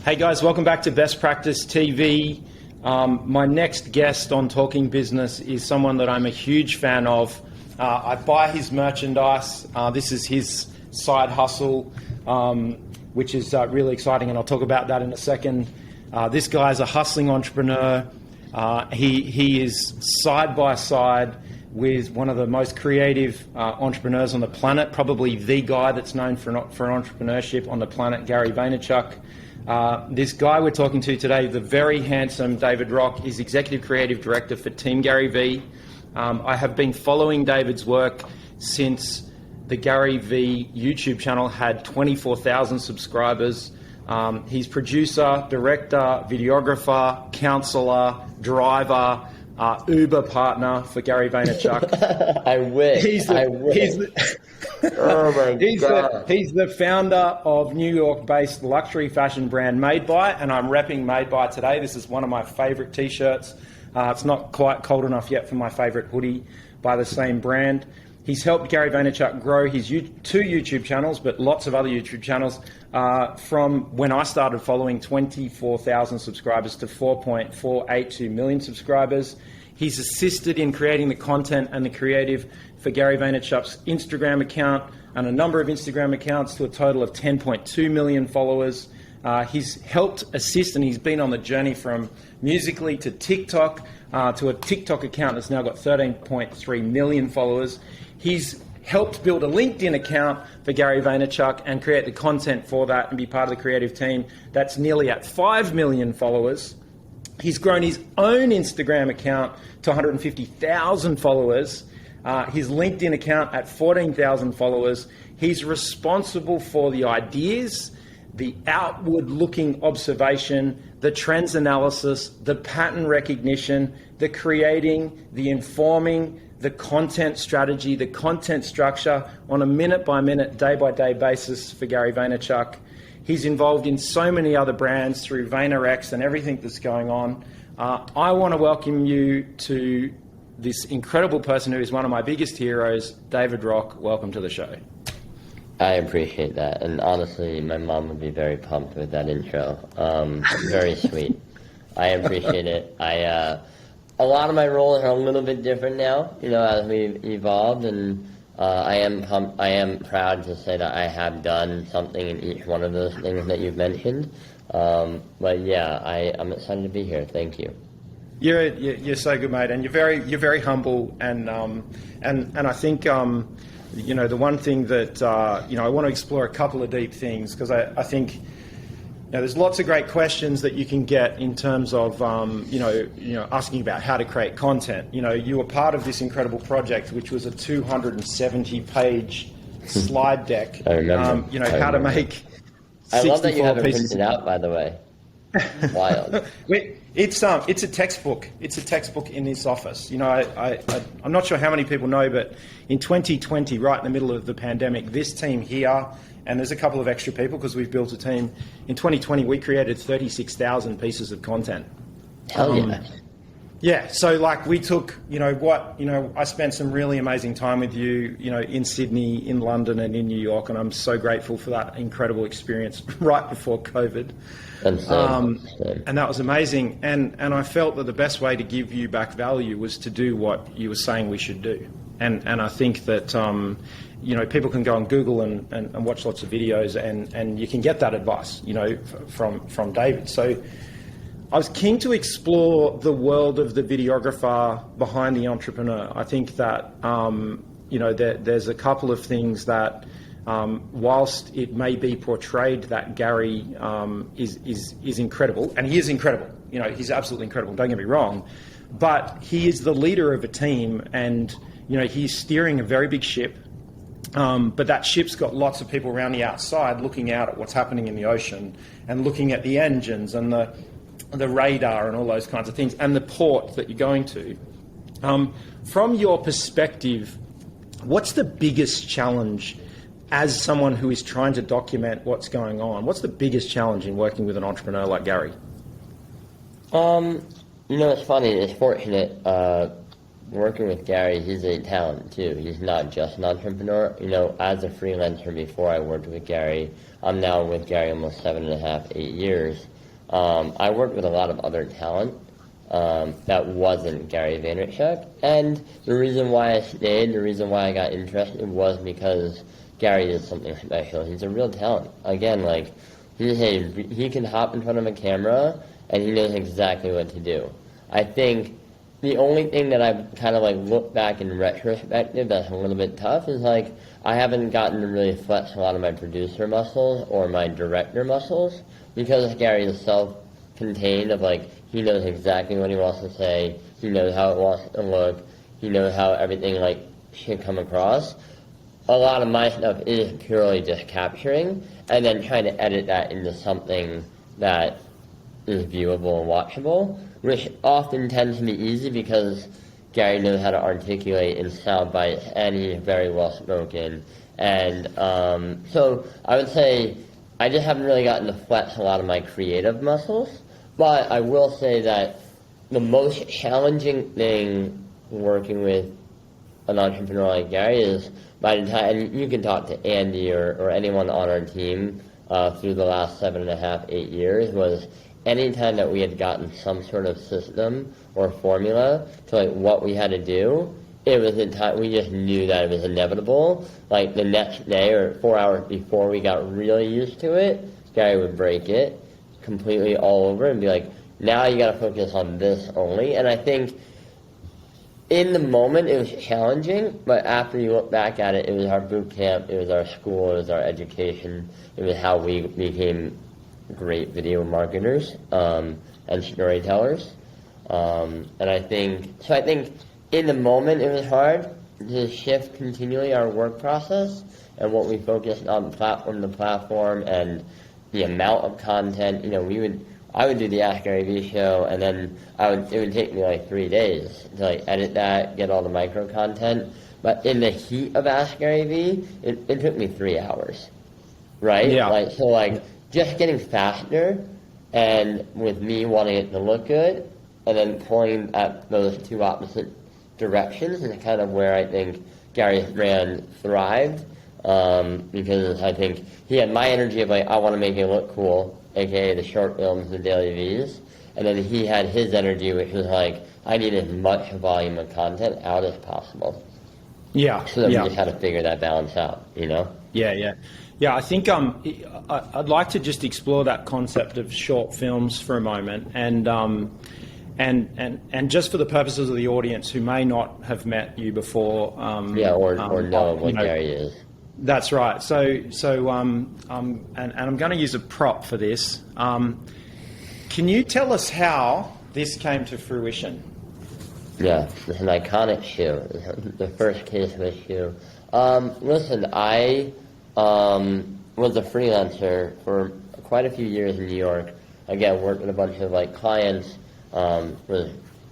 Hey guys, welcome back to Best Practice TV. My next guest on Talking Business is someone that I'm a huge fan of. I buy his merchandise. This is his side hustle, which is really exciting, and I'll talk about that in a second. This guy is a hustling entrepreneur. He is side by side with one of the most creative entrepreneurs on the planet, probably the guy that's known for entrepreneurship on the planet, Gary Vaynerchuk. This guy we're talking to today, the very handsome David Rock, is Executive Creative Director for Team Gary Vee. I have been following David's work since the Gary Vee YouTube channel had 24,000 subscribers. He's producer, director, videographer, counselor, driver, Uber partner for Gary Vaynerchuk. I wish. Oh my God. He's the founder of New York-based luxury fashion brand Made By, and I'm repping Made By today. This is one of my favorite t-shirts. It's not quite cold enough yet for my favorite hoodie by the same brand. He's helped Gary Vaynerchuk grow his two YouTube channels, but lots of other YouTube channels, from when I started following 24,000 subscribers to 4.482 million subscribers. He's assisted in creating the content and the creative for Gary Vaynerchuk's Instagram account and a number of Instagram accounts to a total of 10.2 million followers. He's helped assist, and he's been on the journey from Musical.ly to TikTok, to a TikTok account that's now got 13.3 million followers. He's helped build a LinkedIn account for Gary Vaynerchuk and create the content for that and be part of the creative team that's nearly at 5 million followers. He's grown his own Instagram account to 150,000 followers, his LinkedIn account at 14,000 followers. He's responsible for the ideas, the outward-looking observation, the trends analysis, the pattern recognition, the creating, the informing, the content strategy, the content structure on a minute-by-minute, day-by-day basis for Gary Vaynerchuk. He's involved in so many other brands through VaynerX and everything that's going on. I want to welcome you to this incredible person who is one of my biggest heroes, David Rock. Welcome to the show. I appreciate that, and honestly, my mom would be very pumped with that intro. Very sweet. I appreciate it. A lot of my roles are a little bit different now, as we've evolved, and I am proud to say that I have done something in each one of those things that you've mentioned. But yeah, I'm excited to be here. Thank you. You're so good, mate, and you're very humble, and I think the one thing that I want to explore a couple of deep things, because I think there's lots of great questions that you can get in terms of asking about how to create content. You were part of this incredible project, which was a 270-page slide deck. I remember. How to make 64 I love that you have it pieces printed out, by the way. Wild. It's a textbook. It's a textbook in this office. I'm not sure how many people know, but in 2020, right in the middle of the pandemic, this team here, and there's a couple of extra people because we've built a team. In 2020, we created 36,000 pieces of content. Hell yeah. Yeah, so we took, I spent some really amazing time with you, in Sydney, in London, and in New York, and I'm so grateful for that incredible experience right before COVID. And that was amazing. And I felt that the best way to give you back value was to do what you were saying we should do. And I think that, people can go on Google and watch lots of videos, and you can get that advice, from David. So I was keen to explore the world of the videographer behind the entrepreneur. I think that, there's a couple of things that, whilst it may be portrayed that Gary is incredible, and he is incredible, he's absolutely incredible, don't get me wrong, but he is the leader of a team, and, he's steering a very big ship. But that ship's got lots of people around the outside looking out at what's happening in the ocean and looking at the engines and the radar and all those kinds of things, and the port that you're going to. From your perspective, what's the biggest challenge as someone who is trying to document what's going on? What's the biggest challenge in working with an entrepreneur like Gary? It's funny, it's fortunate. Working with Gary, he's a talent too. He's not just an entrepreneur. As a freelancer before I worked with Gary, I'm now with Gary almost 7.5, 8 years. I worked with a lot of other talent that wasn't Gary Vaynerchuk. And the reason why I stayed, the reason why I got interested was because Gary is something special. He's a real talent. Again, like, he can hop in front of a camera and he knows exactly what to do. I think the only thing that I've kind of like looked back in retrospective that's a little bit tough is like I haven't gotten to really flex a lot of my producer muscles or my director muscles because Gary is self-contained of like he knows exactly what he wants to say, he knows how it wants to look, he knows how everything like should come across. A lot of my stuff is purely just capturing and then trying to edit that into something that is viewable and watchable, which often tends to be easy because Gary knows how to articulate in sound bites and he's very well spoken. And so I would say I just haven't really gotten to flex a lot of my creative muscles, but I will say that the most challenging thing working with an entrepreneur like Gary is by the time, and you can talk to Andy or anyone on our team through the last 7.5, 8 years, was anytime that we had gotten some sort of system or formula to like what we had to do, it was the time we just knew that it was inevitable. Like the next day or 4 hours before we got really used to it, Gary would break it completely all over and be like, now you got to focus on this only. And I think in the moment it was challenging, but after you look back at it, it was our boot camp, it was our school, it was our education, it was how we became great video marketers and storytellers. And I think in the moment it was hard to shift continually our work process and what we focused on platform to platform and the amount of content. You know, I would do the Ask Gary Vee show, and then it would take me like 3 days to like edit that, get all the micro content. But in the heat of Ask Gary Vee, it took me 3 hours, right? Yeah. Like just getting faster, and with me wanting it to look good, and then pulling at those two opposite directions is kind of where I think Gary's brand thrived, because I think he had my energy of like, I want to make it look cool, aka the short films, the DailyVees, and then he had his energy, which was like, I need as much volume of content out as possible. Yeah. So then we just had to figure that balance out, you know? Yeah, I think I'd like to just explore that concept of short films for a moment, and just for the purposes of the audience who may not have met you before. Or know what Gary is. That's right. So and I'm going to use a prop for this. Can you tell us how this came to fruition? Yeah, it's an iconic shoe. The first case of a shoe. Listen, I was a freelancer for quite a few years in New York. Again, worked with a bunch of like clients, was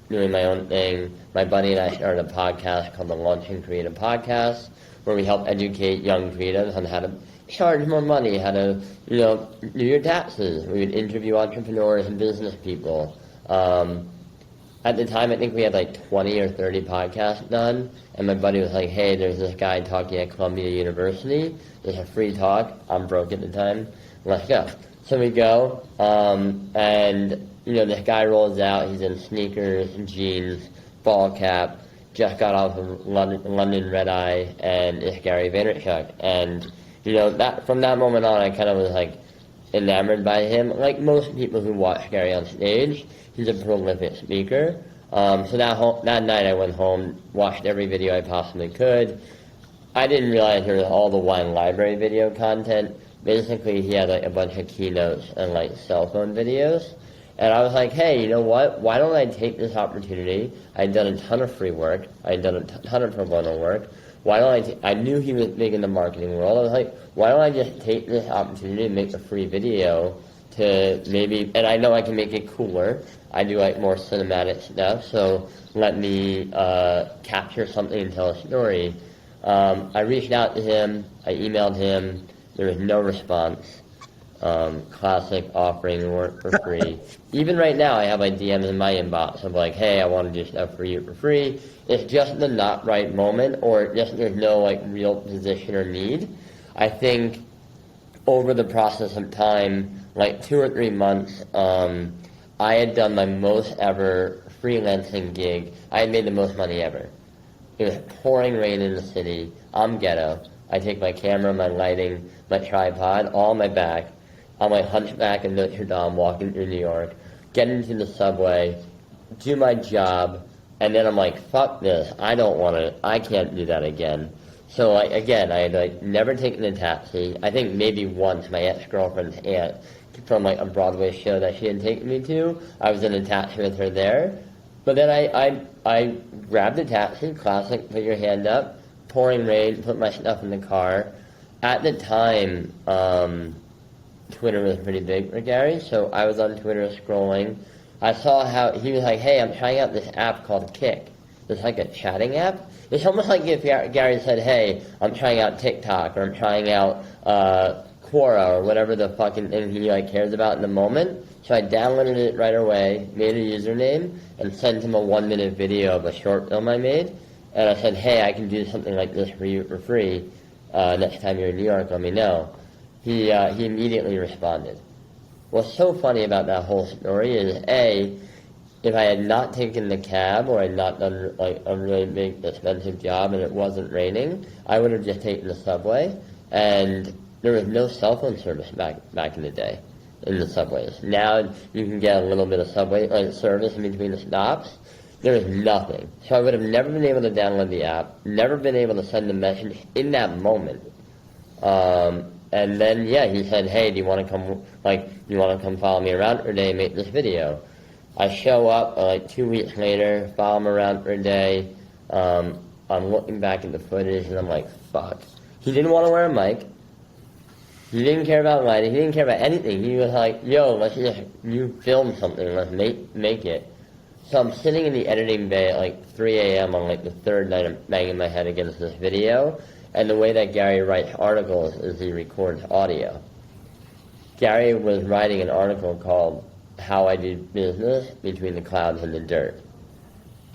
doing my own thing. My buddy and I started a podcast called the Launching Creative Podcast, where we help educate young creatives on how to charge more money, how to, do your taxes. We would interview entrepreneurs and business people. At the time, I think we had like 20 or 30 podcasts done, and my buddy was like, hey, there's this guy talking at Columbia University. There's a free talk. I'm broke at the time. Let's go. So we go, and, this guy rolls out. He's in sneakers, jeans, ball cap, just got off of London Red Eye, and it's Gary Vaynerchuk. And, that from that moment on, I kind of was like enamored by him. Like most people who watch Gary on stage, he's a prolific speaker. So that night I went home, watched every video I possibly could. I didn't realize there was all the Wine Library video content. Basically, he had like a bunch of keynotes and like cell phone videos. And I was like, hey, you know what? Why don't I take this opportunity? I'd done a ton of free work. I'd done a ton of pro bono work. Why don't I knew he was big in the marketing world. I was like, why don't I just take this opportunity and make a free video to maybe, and I know I can make it cooler. I do like more cinematic stuff, so let me capture something and tell a story. I reached out to him. I emailed him. There was no response. Classic offering work for free. Even right now, I have like DMs in my inbox of like, hey, I want to do stuff for you for free. It's just the not right moment, or just there's no like real position or need. I think over the process of time, like 2 or 3 months, I had done my most ever freelancing gig. I had made the most money ever. It was pouring rain in the city. I'm ghetto. I take my camera, my lighting, my tripod, all on my back. I'm like hunchback in Notre Dame walking through New York, get into the subway, do my job, and then I'm like, fuck this. I can't do that again. So again, I had like never taken a taxi. I think maybe once my ex-girlfriend's aunt from like a Broadway show that she had taken me to, I was in a taxi with her there. But then I grabbed a taxi, classic, put your hand up, pouring rain, put my stuff in the car. At the time, Twitter was pretty big for Gary, so I was on Twitter scrolling. I saw how he was like, hey, I'm trying out this app called Kick. It's like a chatting app. It's almost like if Gary said, hey, I'm trying out TikTok, or I'm trying out Quora, or whatever the fucking thing he like cares about in the moment. So I downloaded it right away, made a username, and sent him a 1-minute video of a short film I made. And I said, hey, I can do something like this for you for free. Next time you're in New York, let me know. He immediately responded. What's so funny about that whole story is, A, if I had not taken the cab or had not done like a really big expensive job and it wasn't raining, I would have just taken the subway. And there was no cell phone service back in the day in the subways. Now you can get a little bit of subway service in between the stops. There is nothing. So I would have never been able to download the app, never been able to send a message in that moment. And then, yeah, he said, hey, do you want to come follow me around for a day and make this video? I show up, like 2 weeks later, follow him around for a day. I'm looking back at the footage and I'm like, fuck. He didn't want to wear a mic. He didn't care about lighting. He didn't care about anything. He was like, yo, you film something, let's make it. So I'm sitting in the editing bay at like 3 a.m. on like the third night I'm banging my head against this video. And the way that Gary writes articles is he records audio. Gary was writing an article called How I Do Business Between the Clouds and the Dirt.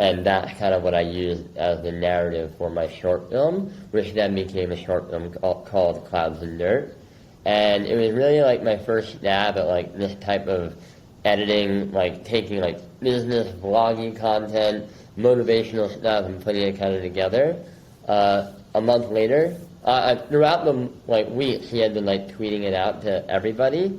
And that's kind of what I used as the narrative for my short film, which then became a short film called Clouds and Dirt. And it was really like my first stab at like this type of editing, like taking like business, vlogging content, motivational stuff and putting it kind of together. A month later, throughout the like weeks, he had been like tweeting it out to everybody.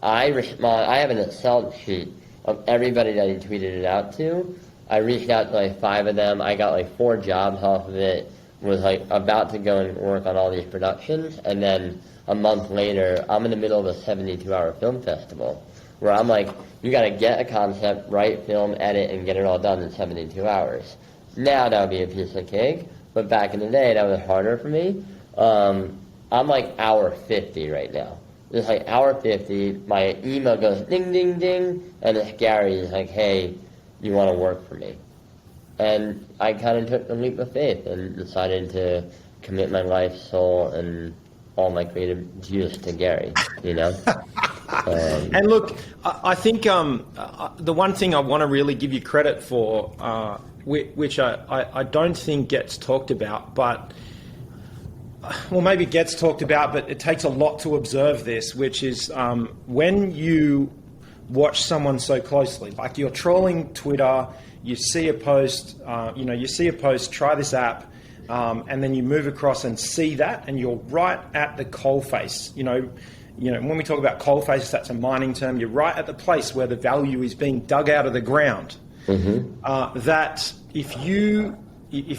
I have an Excel sheet of everybody that he tweeted it out to. I reached out to like 5 of them. I got like 4 jobs off of it. Was like about to go and work on all these productions, and then a month later, I'm in the middle of a 72-hour film festival where I'm like, you got to get a concept, write, film, edit, and get it all done in 72 hours. Now that would be a piece of cake. But back in the day, that was harder for me. I'm like hour 50 right now. It's like hour 50, my email goes ding, ding, ding, and it's Gary. He's like, hey, you want to work for me? And I kind of took the leap of faith and decided to commit my life, soul, and all my creative juice to Gary, you know? And look, I think the one thing I want to really give you credit for, which I don't think gets talked about, but, well, maybe it gets talked about, but it takes a lot to observe this, which is when you watch someone so closely, like you're trolling Twitter, you see a post, try this app, and then you move across and see that, and you're right at the coalface. You know, when we talk about coalface, that's a mining term. You're right at the place where the value is being dug out of the ground. Mm-hmm. That if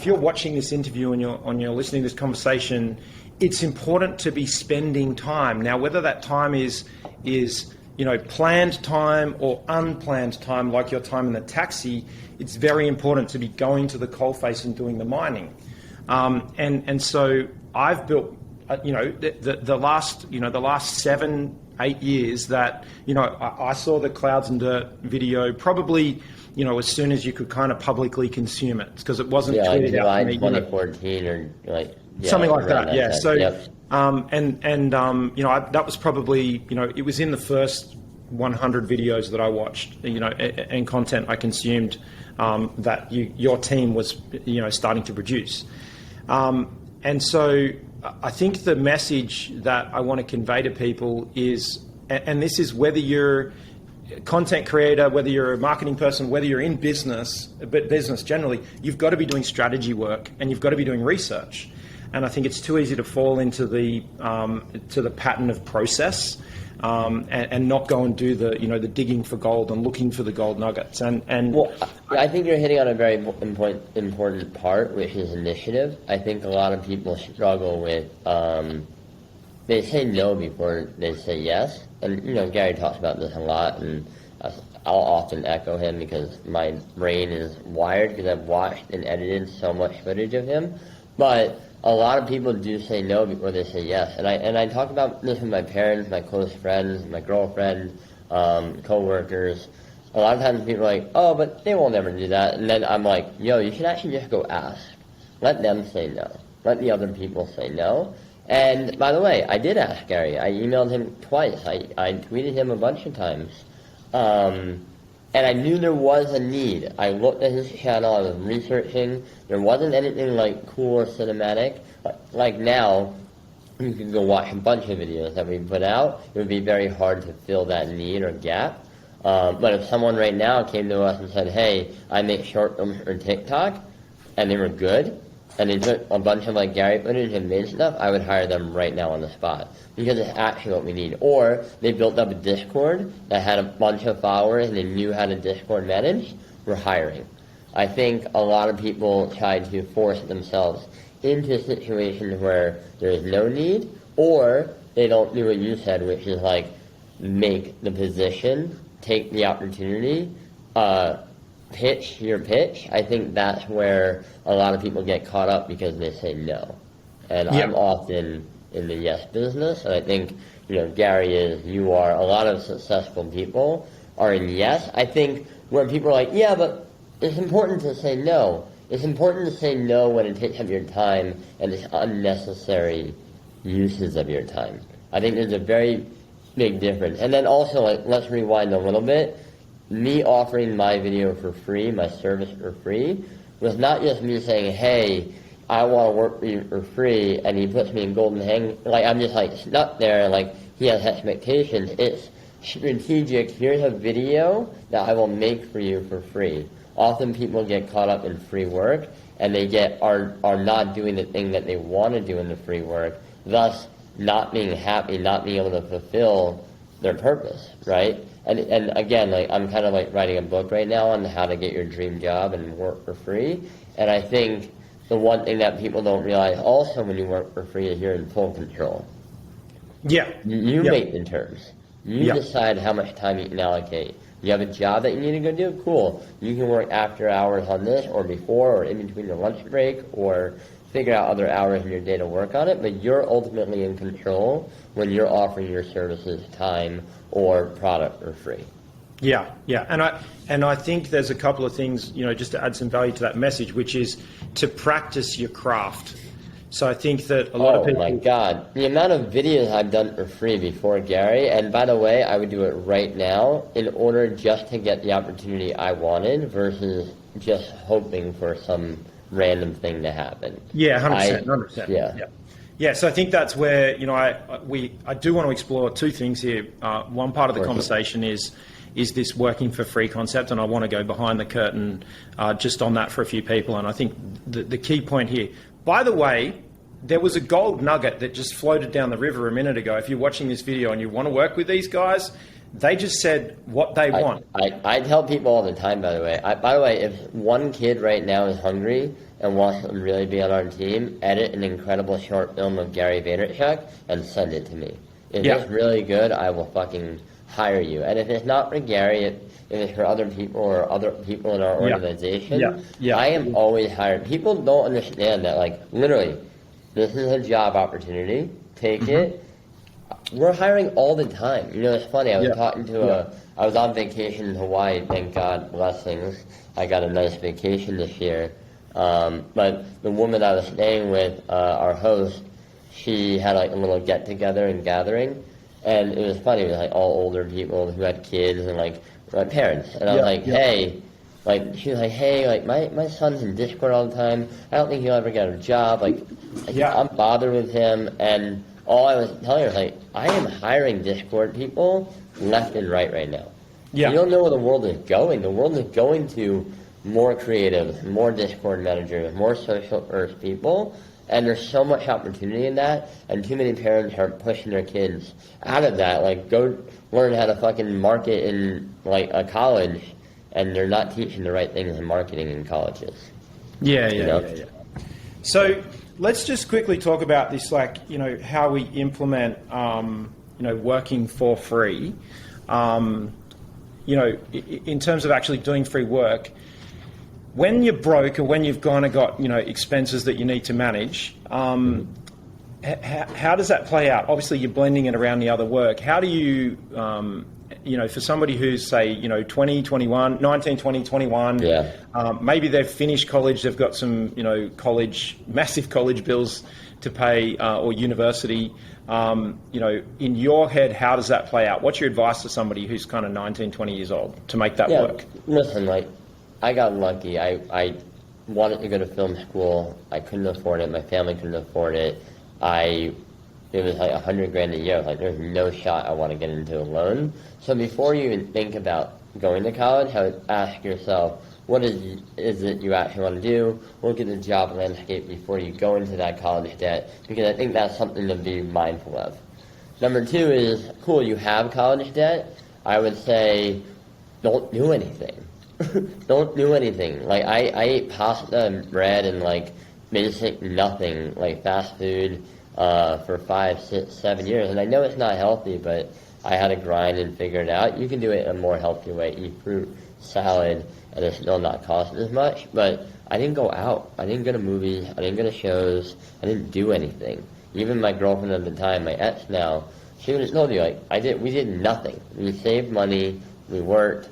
you're watching this interview and you're listening to this conversation, it's important to be spending time. Now, whether that time is planned time or unplanned time, like your time in the taxi, it's very important to be going to the coalface and doing the mining. And so I've built, the last 7-8 years that, I saw the Clouds and Dirt video probably, as soon as you could kind of publicly consume it, because it wasn't tweeted out July to me. 2014 or something like that. Yeah. So, yep. that was probably, it was in the first 100 videos that I watched, and content I consumed, that your team was, starting to produce. And so I think the message that I want to convey to people is and this is whether you're a content creator, whether you're a marketing person, whether you're in business, but business generally, you've got to be doing strategy work and you've got to be doing research. And I think it's too easy to fall into the pattern of process and not go and do the digging for gold and looking for the gold nuggets. And well, I think you're hitting on a very important part, which is initiative. I think a lot of people struggle with they say no before they say yes. And Gary talks about this a lot, and I'll often echo him because my brain is wired because I've watched and edited so much footage of him. But a lot of people do say no before they say yes. And I talk about this with my parents, my close friends, my girlfriend, co-workers. A lot of times people are like, oh, but they won't ever do that. And then I'm like, yo, you should actually just go ask. Let them say no. Let the other people say no. And by the way, I did ask Gary. I emailed him twice. I tweeted him a bunch of times. And I knew there was a need. I looked at his channel, I was researching. There wasn't anything like cool or cinematic. Like now, you can go watch a bunch of videos that we put out. It would be very hard to fill that need or gap. But if someone right now came to us and said, hey, I make short films for TikTok, and they were good, and they took a bunch of like Gary footage and made stuff, I would hire them right now on the spot because it's actually what we need. Or they built up a Discord that had a bunch of followers and they knew how to Discord manage, we're hiring. I think a lot of people try to force themselves into situations where there is no need, or they don't do what you said, which is like make the position, take the opportunity, pitch your pitch. I think that's where a lot of people get caught up because they say no. And yeah. I'm often in the yes business, and I think, Gary is, you are, a lot of successful people are in yes. I think where people are like, yeah, but it's important to say no. It's important to say no when it takes up your time and it's unnecessary uses of your time. I think there's a very big difference. And then also, like, let's rewind a little bit. Me offering my video for free, my service for free, was not just me saying, hey, I want to work for you for free, and he puts me in golden hang. Like, I'm just like stuck there, like he has expectations. It's strategic. Here's a video that I will make for you for free. Often people get caught up in free work, and they are not doing the thing that they want to do in the free work, thus not being happy, not being able to fulfill their purpose, right? And again, like, I'm kind of like writing a book right now on how to get your dream job and work for free. And I think the one thing that people don't realize also when you work for free is you're in full control. Yeah. You make the terms. You decide how much time you can allocate. You have a job that you need to go do? Cool. You can work after hours on this or before or in between your lunch break or figure out other hours in your day to work on it, but you're ultimately in control when you're offering your services, time, or product for free. Yeah, and I think there's a couple of things, just to add some value to that message, which is to practice your craft. So I think that a lot of people... Oh my God, the amount of videos I've done for free before Gary, and by the way, I would do it right now in order just to get the opportunity I wanted versus just hoping for some random thing to happen. Yeah, 100%. Yeah, so I think that's where, I do want to explore two things here. One part of the conversation is this working for free concept, and I want to go behind the curtain just on that for a few people. And I think the key point here, by the way, there was a gold nugget that just floated down the river a minute ago. If you're watching this video and you want to work with these guys, they just said what they want. I tell people all the time, by the way, if one kid right now is hungry and wants to really be on our team, edit an incredible short film of Gary Vaynerchuk and send it to me. If it's really good, I will fucking hire you. And if it's not for Gary, if it's for other people or other people in our organization, I am always hiring. People don't understand that, like, literally, this is a job opportunity. Take it. We're hiring all the time. It's funny. I was talking to I was on vacation in Hawaii. Thank God, blessings. I got a nice vacation this year. But the woman I was staying with, our host, she had like a little get together and gathering, and it was funny. It was like all older people who had kids and like my parents. And I was like, hey. Like, she was like, hey, like, my son's in Discord all the time. I don't think he'll ever get a job. Like I'm bothered with him. And all I was telling her was like, I am hiring Discord people left and right now. Yeah. You don't know where the world is going. The world is going to more creatives, more Discord managers, more social first people, and there's so much opportunity in that, and too many parents are pushing their kids out of that. Like, go learn how to fucking market in, like, a college, and they're not teaching the right things in marketing in colleges. Yeah. So let's just quickly talk about this, like, you know, how we implement, you know, working for free. You know, in terms of actually doing free work, when you're broke or when you've kind of got, you know, expenses that you need to manage, how does that play out? Obviously, you're blending it around the other work. How do you, you know, for somebody who's, say, you know, 20, 21, 19, 20, 21, maybe they've finished college, they've got some, you know, massive college bills to pay, or university, you know, in your head, how does that play out? What's your advice to somebody who's kind of 19, 20 years old to make that work? Listen, like, I got lucky. I wanted to go to film school. I couldn't afford it. My family couldn't afford it. It was like $100,000 a year. Like, there's no shot I want to get into a loan. So before you even think about going to college, I would ask yourself, what is it you actually want to do? Look at the job landscape before you go into that college debt, because I think that's something to be mindful of. Number two is, cool, you have college debt. I would say, don't do anything. Don't do anything. Like, I ate pasta and bread and, like, basic nothing, like fast food, for 5, 6, 7 years. And I know it's not healthy, but I had to grind and figure it out. You can do it in a more healthy way. Eat fruit, salad, and it's still not cost as much. But I didn't go out. I didn't go to movies. I didn't go to shows. I didn't do anything. Even my girlfriend at the time, my ex now, she would have told you, like, we did nothing. We saved money. We worked.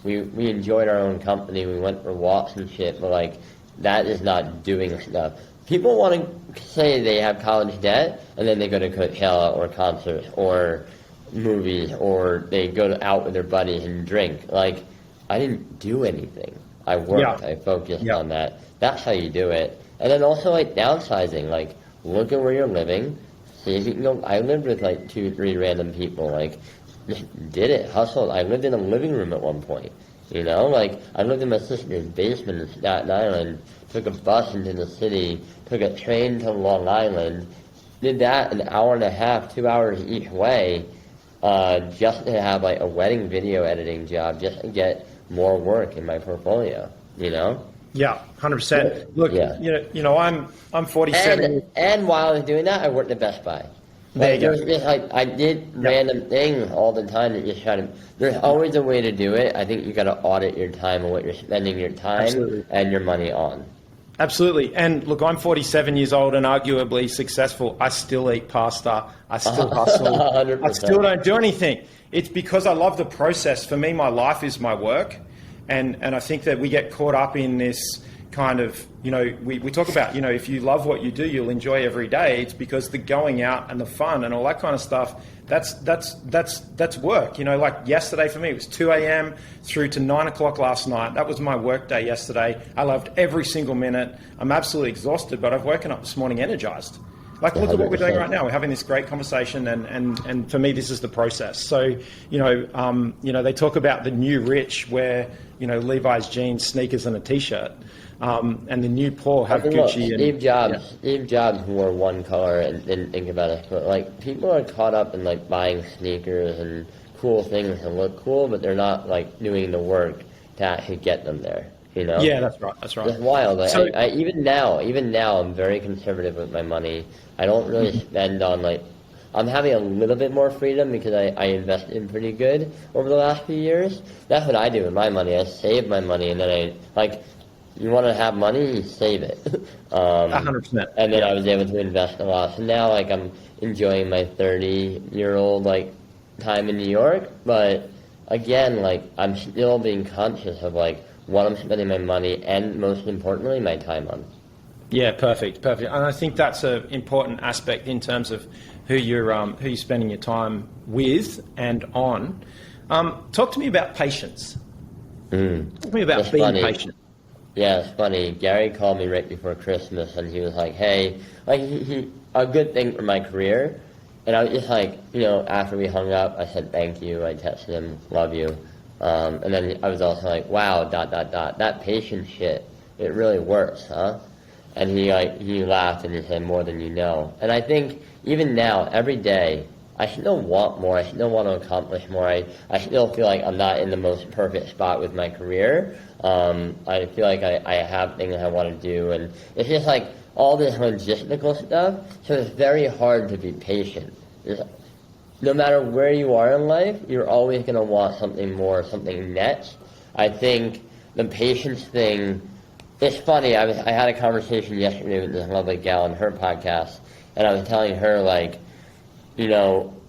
We enjoyed our own company. We went for walks and shit, but, like, that is not doing stuff. People want to say they have college debt, and then they go to Coachella or concerts or movies, or they go out with their buddies and drink. Like, I didn't do anything. I worked. I focused on that. That's how you do it. And then also, like, downsizing. Like, look at where you're living. See if you can go. I lived with, like, 2, 3 random people. Like, did it, hustled. I lived in a living room at one point, you know, like, I lived in my sister's basement in Staten Island, took a bus into the city, took a train to Long Island, did that an hour and a half, 2 hours each way, just to have, like, a wedding video editing job, just to get more work in my portfolio, you know? Yeah, 100%. Look, you know, I'm 47. And while I was doing that, I worked at Best Buy. Like, just, like, I did random things all the time that you try to. There's always a way to do it. I think you got to audit your time and what you're spending your time and your money on. Absolutely. And look, I'm 47 years old and arguably successful. I still eat pasta. I still hustle. 100%. I still don't do anything. It's because I love the process. For me, my life is my work. And I think that we get caught up in this kind of, you know, we talk about, you know, if you love what you do, you'll enjoy every day. It's because the going out and the fun and all that kind of stuff, that's work. You know, like yesterday for me, it was 2 a.m. through to 9 o'clock last night. That was my work day yesterday. I loved every single minute. I'm absolutely exhausted, but I've woken up this morning energized. Like, look at what we're doing right now. We're having this great conversation, and for me, this is the process. So, you know, they talk about the new rich, where, you know, Levi's jeans, sneakers, and a t-shirt, and the new poor have Gucci. Steve Jobs wore one color and didn't think about it. But, like, people are caught up in, like, buying sneakers and cool things and look cool, but they're not, like, doing the work to actually get them there. You know? Yeah, that's right. It's wild. Like, so, even now, I'm very conservative with my money. I don't really spend on, like, I'm having a little bit more freedom because I invested pretty good over the last few years. That's what I do with my money. I save my money, and then you want to have money, you save it. 100%. And then I was able to invest a lot. So now, like, I'm enjoying my 30-year-old, like, time in New York. But, again, like, I'm still being conscious of, like, what I'm spending my money and, most importantly, my time on. Yeah, perfect. And I think that's an important aspect in terms of who you're spending your time with and on. Talk to me about patience. Talk to me about being patient. Yeah, it's funny. Gary called me right before Christmas, and he was like, hey, like, a good thing for my career, And I was just like, after we hung up, I said thank you. I texted him, love you. And then I was also like, wow, ... that patience shit, it really works, huh? And he laughed and he said, more than you know. And I think even now, every day, I still want more. I still want to accomplish more. I still feel like I'm not in the most perfect spot with my career. I feel like I have things I want to do. And it's just like all this logistical stuff. So it's very hard to be patient. No matter where you are in life, you're always going to want something more, something next. I think the patience thing, it's funny. I had a conversation yesterday with this lovely gal on her podcast, and I was telling her, like,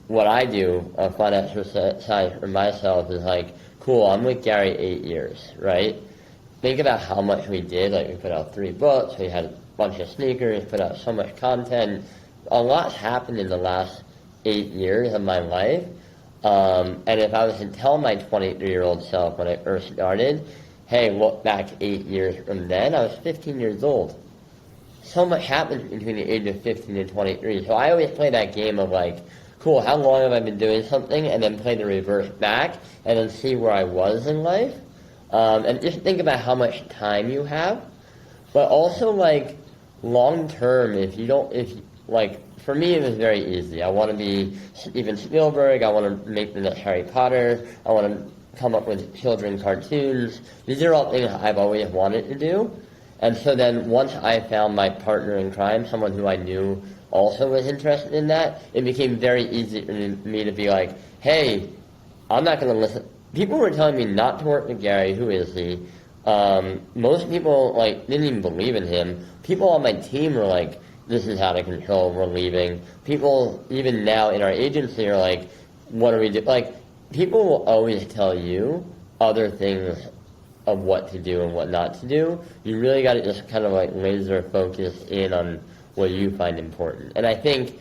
what I do, a financial side for myself is like, cool, I'm with Gary 8 years, right? Think about how much we did. Like, we put out 3 books, we had a bunch of sneakers, put out so much content. A lot's happened in the last 8 years of my life. And if I was to tell my 23-year-old self when I first started, hey, look back 8 years from then, I was 15 years old. So much happened between the age of 15 and 23. So I always play that game of like, cool, how long have I been doing something? And then play the reverse back and then see where I was in life. And just think about how much time you have. But also, like, long term, for me, it was very easy. I want to be Steven Spielberg. I want to make the next Harry Potter. I want to come up with children's cartoons. These are all things I've always wanted to do. And so then once I found my partner in crime, someone who I knew also was interested in that, it became very easy for me to be like, hey, I'm not going to listen. People were telling me not to work with Gary. Who is he? Most people didn't even believe in him. People on my team were like, this is out of control, we're leaving. People, even now in our agency, are like, what do we do? Like, people will always tell you other things of what to do and what not to do. You really got to just kind of like laser focus in on what you find important. And I think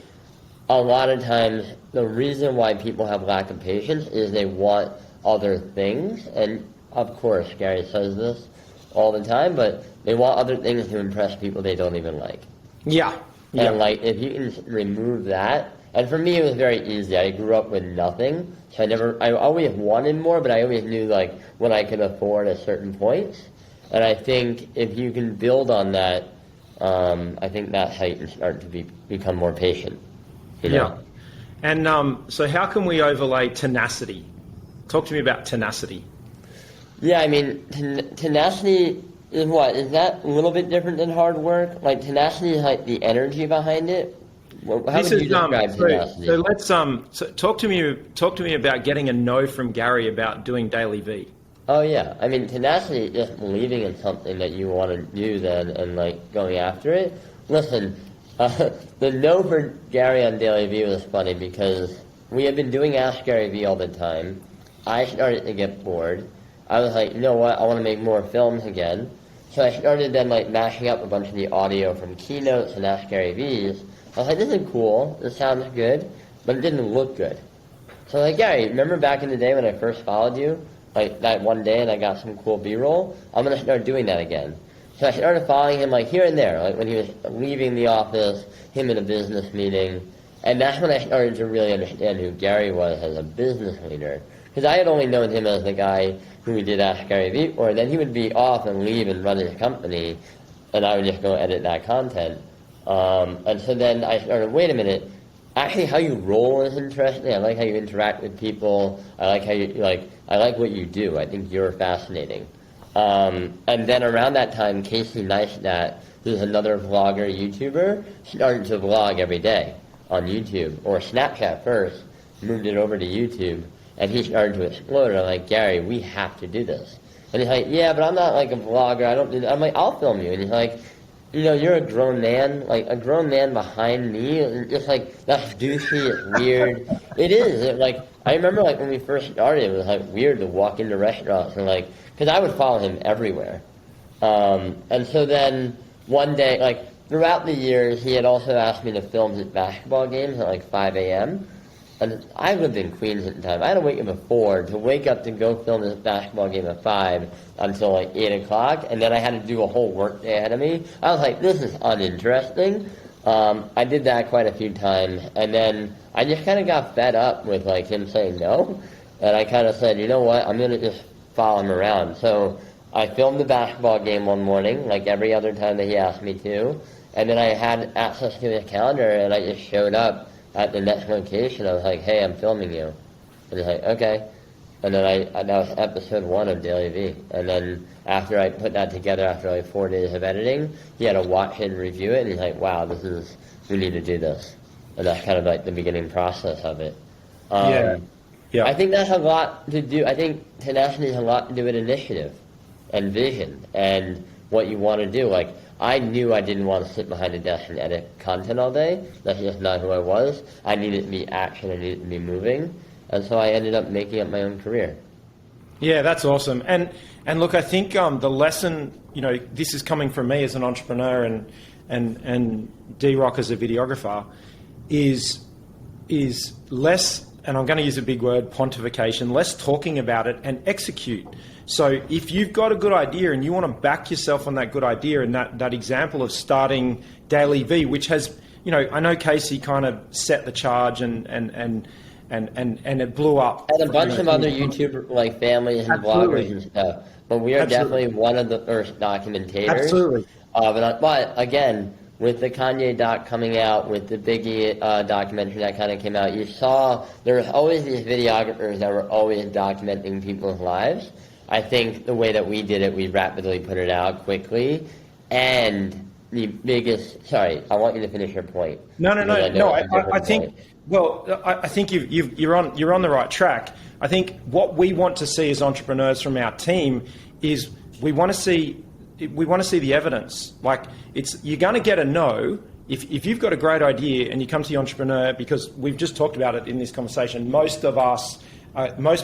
a lot of times the reason why people have lack of patience is they want other things. And of course, Gary says this all the time, but they want other things to impress people they don't even like. Yeah. And if you can remove that, and for me it was very easy. I grew up with nothing, so I always wanted more, but I always knew like what I could afford at certain points. And I think if you can build on that, I think that's how you can start to become more patient. Yeah. And so how can we overlay tenacity? Talk to me about tenacity. Yeah, I mean, tenacity is what? Is that a little bit different than hard work? Like, tenacity is like the energy behind it? How would you describe tenacity? So let's talk to me about getting a no from Gary about doing DailyVee. Oh yeah, I mean, tenacity is just believing in something that you want to do then and like going after it. Listen, the no for Gary on DailyVee was funny because we had been doing Ask Gary Vee all the time. I started to get bored. I was like, you know what, I want to make more films again. So I started then like mashing up a bunch of the audio from keynotes and Ask Gary Vee's. I was like, this is cool, this sounds good, but it didn't look good. So like, Gary, remember back in the day when I first followed you? Like that one day and I got some cool B-roll? I'm going to start doing that again. So I started following him like here and there, like when he was leaving the office, him in a business meeting. And that's when I started to really understand who Gary was as a business leader. Because I had only known him as the guy who we did Ask Gary Vee for, and then he would be off and leave and run his company, and I would just go edit that content. And so then I started, wait a minute, actually how you roll is interesting. I like how you interact with people. I like how I like what you do. I think you're fascinating. And then around that time, Casey Neistat, who's another vlogger, YouTuber, started to vlog every day on YouTube, or Snapchat first, moved it over to YouTube, and he started to explode. And I'm like, Gary, we have to do this. And he's like, yeah, but I'm not like a vlogger. I don't do that. I'm like, I'll film you. And he's like, you know, you're a grown man, like a grown man behind me. And just like, that's douchey, it's weird. It is. I remember like when we first started, it was like weird to walk into restaurants and like, because I would follow him everywhere. And so then one day, like throughout the years, he had also asked me to film his basketball games at like 5 a.m. And I lived in Queens at the time. I had to wake up at 4 to wake up to go film this basketball game at 5 until like 8 o'clock. And then I had to do a whole work day ahead of me. I was like, this is uninteresting. I did that quite a few times, and then I just kind of got fed up with like him saying no, and I kind of said, you know what, I'm gonna just follow him around. So I filmed the basketball game one morning, like every other time that he asked me to, and then I had access to his calendar, and I just showed up at the next location. I was like, hey, I'm filming you, and he's like, okay. And then that was episode 1 of DailyVee. And then after I put that together, after like 4 days of editing, he had to watch it and review it, and he's like, wow, we need to do this. And that's kind of like the beginning process of it. Yeah. I think that's a lot to do. I think tenacity has a lot to do with initiative and vision and what you want to do. Like, I knew I didn't want to sit behind a desk and edit content all day. That's just not who I was. I needed to be action. I needed to be moving. And so I ended up making up my own career. Yeah, that's awesome. And look, I think the lesson, this is coming from me as an entrepreneur and D-Rock as a videographer, is less, and I'm going to use a big word, pontification, less talking about it and execute. So if you've got a good idea and you want to back yourself on that good idea, and that example of starting DailyVee, which has, I know Casey kind of set the charge and it blew up. And a bunch of other YouTube like families and bloggers and stuff. But we are definitely one of the first documentators. Absolutely. But again, with the Kanye doc coming out, with the Biggie documentary that kind of came out, you saw there was always these videographers that were always documenting people's lives. I think the way that we did it, we rapidly put it out quickly. And the biggest, sorry, I want you to finish your point. No. I think. Well, I think you're on the right track. I think what we want to see as entrepreneurs from our team is we want to see the evidence. Like, you're going to get a no if you've got a great idea and you come to the entrepreneur, because we've just talked about it in this conversation. Most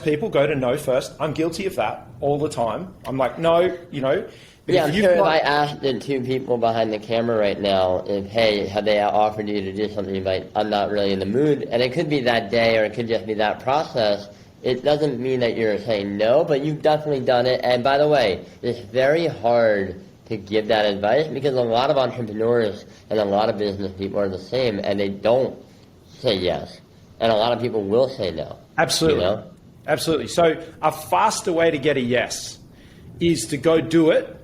people go to no first. I'm guilty of that all the time. I'm like, no, But yeah, I'm sure if I asked the 2 people behind the camera right now have they offered you to do something, you might, I'm not really in the mood, and it could be that day or it could just be that process. It doesn't mean that you're saying no, but you've definitely done it. And by the way, it's very hard to give that advice because a lot of entrepreneurs and a lot of business people are the same, and they don't say yes. And a lot of people will say no. Absolutely. Absolutely. So a faster way to get a yes is to go do it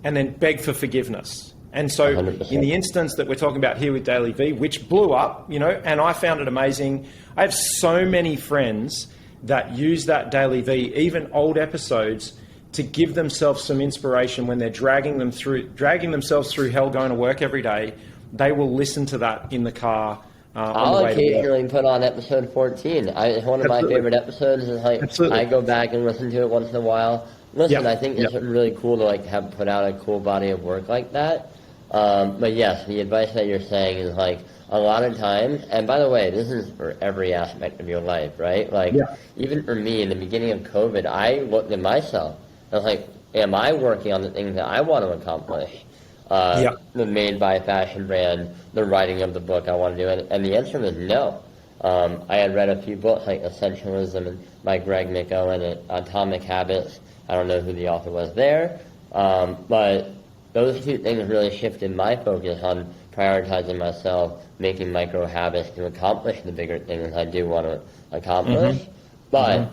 and then beg for forgiveness. And so 100%. In the instance that we're talking about here with DailyVee, which blew up, and I found it amazing. I have so many friends that use that DailyVee, even old episodes, to give themselves some inspiration when they're dragging themselves through hell going to work every day. They will listen to that in the car. I'll occasionally put on episode 14. It's one of my favorite episodes. I go back and listen to it once in a while. Listen, I think it's really cool to have put out a cool body of work like that. But yes, the advice that you're saying is a lot of times, and by the way, this is for every aspect of your life, right? Even for me, in the beginning of COVID, I looked at myself. I was like, am I working on the things that I want to accomplish? The made by fashion brand, the writing of the book I want to do, and the answer was no. I had read a few books like Essentialism by Greg McKeown and Atomic Habits. I don't know who the author was there, but those 2 things really shifted my focus on prioritizing myself, making micro habits to accomplish the bigger things I do want to accomplish. Mm-hmm. But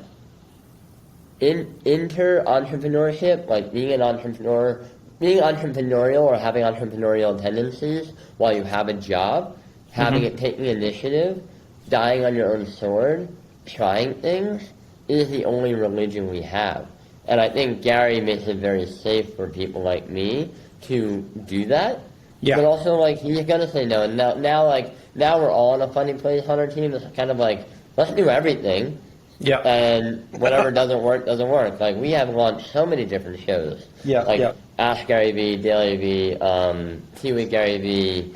in entrepreneurship, being an entrepreneur, being entrepreneurial or having entrepreneurial tendencies while you have a job, having it, taking initiative, dying on your own sword, trying things, is the only religion we have. And I think Gary makes it very safe for people like me to do that. Yeah. But also, he's going to say no. And now we're all in a funny place on our team. It's kind of let's do everything. Yeah. And whatever doesn't work, doesn't work. We have launched so many different shows. Ask Gary Vee, DailyVee, Tea with Gary Vee,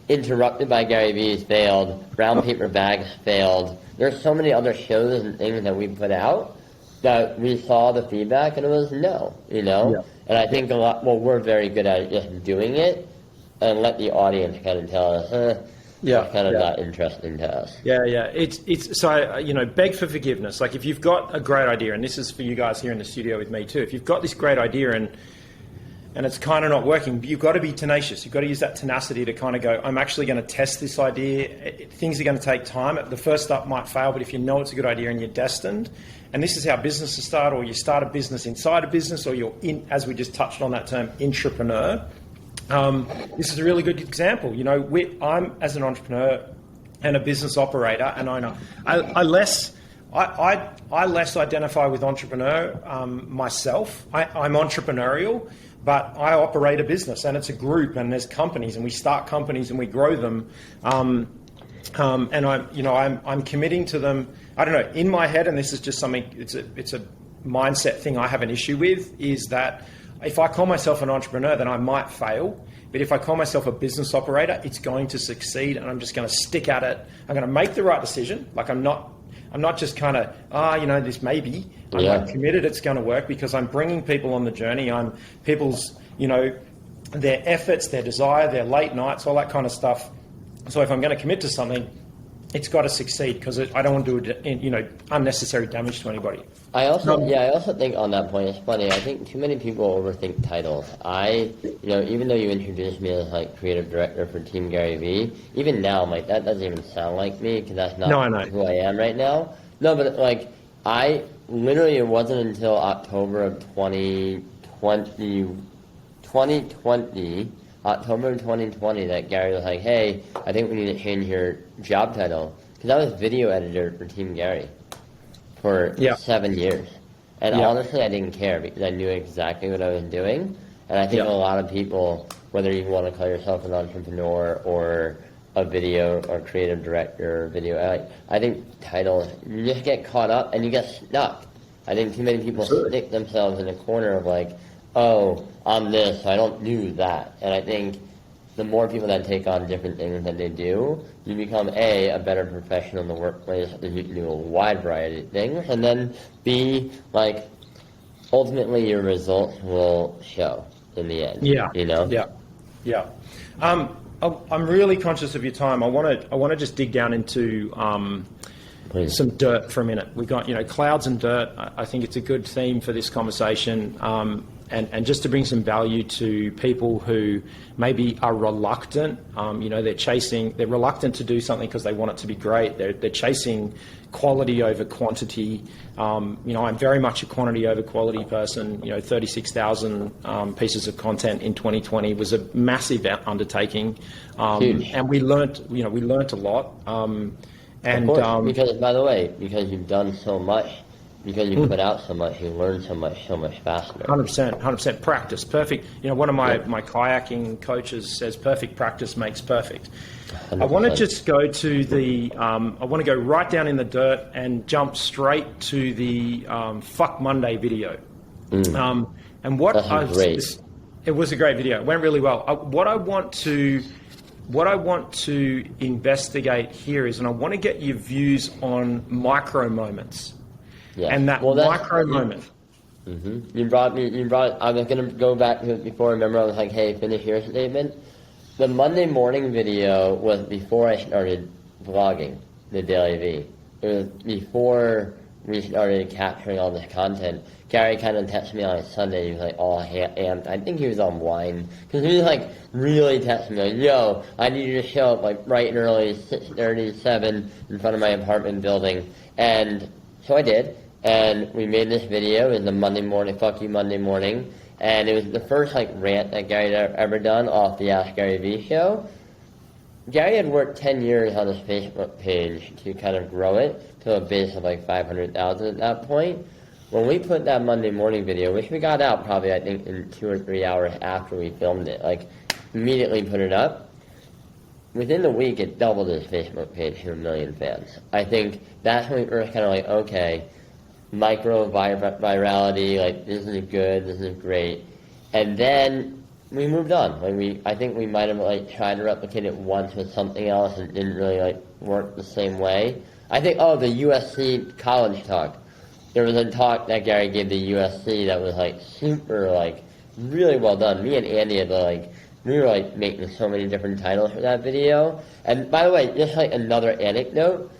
Interrupted by Gary Vee's failed, Brown Paper Bags failed. There's so many other shows and things that we put out that we saw the feedback and it was no, Yeah. And I think we're very good at just doing it and let the audience kind of tell us, it's kind of not interesting to us. It's so, beg for forgiveness. If you've got a great idea, and this is for you guys here in the studio with me too, if you've got this great idea and it's kind of not working. You've got to be tenacious. You've got to use that tenacity to kind of go, I'm actually going to test this idea. Things are going to take time. The first up might fail, but if you know it's a good idea and you're destined, and this is how businesses start, or you start a business inside a business, or you're in, as we just touched on that term, intrapreneur. This is a really good example. You know, I'm as an entrepreneur and a business operator, and I know I less identify with entrepreneur myself. I'm entrepreneurial, but I operate a business, and it's a group, and there's companies, and we start companies and we grow them. And I'm committing to them. I don't know, in my head, and this is just something. It's a mindset thing I have an issue with, is that if I call myself an entrepreneur, then I might fail. But if I call myself a business operator, it's going to succeed, and I'm just going to stick at it. I'm going to make the right decision. Like I'm not just kind of, this may be. I'm like committed it's going to work, because I'm bringing people on the journey. I'm people's, their efforts, their desire, their late nights, all that kind of stuff. So if I'm going to commit to something, it's got to succeed, because I don't want to do unnecessary damage to anybody. I also think on that point, it's funny. I think too many people overthink titles. Even though you introduced me as like creative director for Team Gary Vee, even now I'm like, that doesn't even sound like me, because that's not who I am right now. No, but like it wasn't until October of 2020, October of 2020, that Gary was like, hey, I think we need to change your job title. Because I was video editor for Team Gary for 7 years. And honestly, I didn't care, because I knew exactly what I was doing. And I think a lot of people, whether you want to call yourself an entrepreneur or a video or creative director or video, I think titles, you just get caught up and you get stuck. I think too many people stick themselves in a corner of like, oh, I'm this, so I don't do that. And I think the more people that take on different things that they do, you become a better professional in the workplace, because you can do a wide variety of things, and then B, like, ultimately your results will show in the end. I'm really conscious of your time. I want to just dig down into some dirt for a minute. We got clouds and dirt. I think it's a good theme for this conversation. And just to bring some value to people who maybe are reluctant, they're reluctant to do something because they want it to be great. They're chasing quality over quantity. I'm very much a quantity over quality person. 36,000 pieces of content in 2020 was a massive undertaking, and we learnt a lot. Because by the way, because you've done so much. Because you put out so much, you learn so much faster. 100% practice. Perfect. One of my kayaking coaches says perfect practice makes perfect. 100%. I want to just go to I want to go right down in the dirt and jump straight to the Fuck Monday video. And what it was a great video. It went really well. What I want to investigate here is, and I want to get your views on micro moments. Yeah. And that micro moment. Mm-hmm. I was going to go back to it before. Remember, I was like, hey, finish your statement. The Monday morning video was before I started vlogging the DailyVee. It was before we started capturing all this content. Gary kind of texted me on a Sunday. He was like all amped. I think he was on wine. Because he was like really texting me, like, yo, I need you to show up like bright and early, 6:30, 7 in front of my apartment building. And so I did. And we made this video. It was the Monday morning, fuck you Monday morning. And it was the first like rant that Gary had ever done off the Ask Gary Vee show. Gary had worked 10 years on his Facebook page to kind of grow it to a base of like 500,000 at that point. When we put that Monday morning video, which we got out probably I think in 2 or 3 hours after we filmed it, like immediately put it up. Within the week, it doubled his Facebook page to 1 million fans. I think that's when we were kind of like, okay, micro virality, like this is good, this is great. And then we moved on. I think we might have like tried to replicate it once with something else and it didn't really like work the same way. I think, the USC college talk. There was a talk that Gary gave to USC that was like super, like really well done. Me and Andy had we were like making so many different titles for that video. And by the way, just like another anecdote,